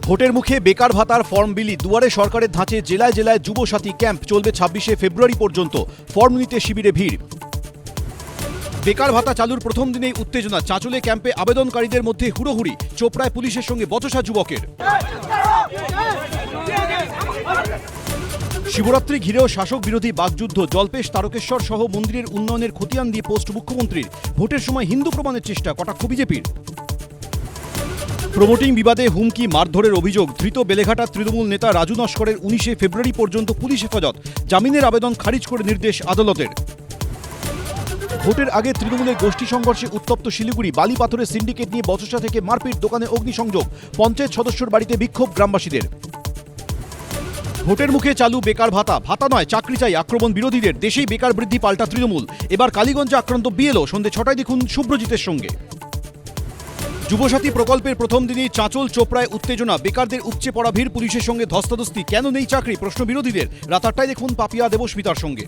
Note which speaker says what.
Speaker 1: ভোটের মুখে বেকার ভাতার ফর্ম বিলি, দুয়ারে সরকারের ধাঁচে জেলায় জেলায় যুবসাথী ক্যাম্প চলবে ২৬শে ফেব্রুয়ারি পর্যন্ত। ফর্ম নিতে শিবিরে ভিড়। বেকার ভাতা চালুর প্রথম দিনেই উত্তেজনা, চাঁচলে ক্যাম্পে আবেদনকারীদের মধ্যে হুড়োহুড়ি, চোপড়ায় পুলিশের সঙ্গে বচসা যুবকের। শিবরাত্রি ঘিরেও শাসক বিরোধী বাকযুদ্ধ, জল্পেশ তারকেশ্বর সহ মন্দিরের উন্নয়নের খতিয়ান দিয়ে পোস্ট মুখ্যমন্ত্রীর। ভোটের সময় হিন্দু প্রমাণের চেষ্টা, কটাক্ষ বিজেপির। প্রমোটিং বিবাদে হুমকি মারধরের অভিযোগ, ধৃত বেলেঘাটার তৃণমূল নেতা রাজু নস্করের ১৯শে ফেব্রুয়ারি পর্যন্ত পুলিশ হেফাজত, জামিনের আবেদন খারিজ করে নির্দেশ আদালতের। ভোটের আগে তৃণমূলের গোষ্ঠী সংঘর্ষে উত্তপ্ত শিলিগুড়ি, বালি পাথরের সিন্ডিকেট নিয়ে বচসা থেকে মারপিট, দোকানে অগ্নিসংযোগ, পঞ্চায়েত সদস্যর বাড়িতে বিক্ষোভ গ্রামবাসীদের। ভোটের মুখে চালু বেকার ভাতা, ভাতা নয় চাকরি চাই আক্রমণ বিরোধীদের, দেশেই বেকার বৃদ্ধি পাল্টা তৃণমূল। এবার কালীগঞ্জে আক্রান্ত বিএলও, সন্ধ্যে ৬টায় দেখুন শুভ্রজিতের সঙ্গে। যুবসাথী প্রকল্পের প্রথম দিনেই চাঁচল চোপড়ায় উত্তেজনা, বেকারদের উপচে পড়া ভিড়, পুলিশের সঙ্গে ধস্তাধস্তি। কেন নেই চাকরি, প্রশ্ন বিরোধীদের। রাত ৮টায় দেখুন পাপিয়া দেবস্মিতার সঙ্গে।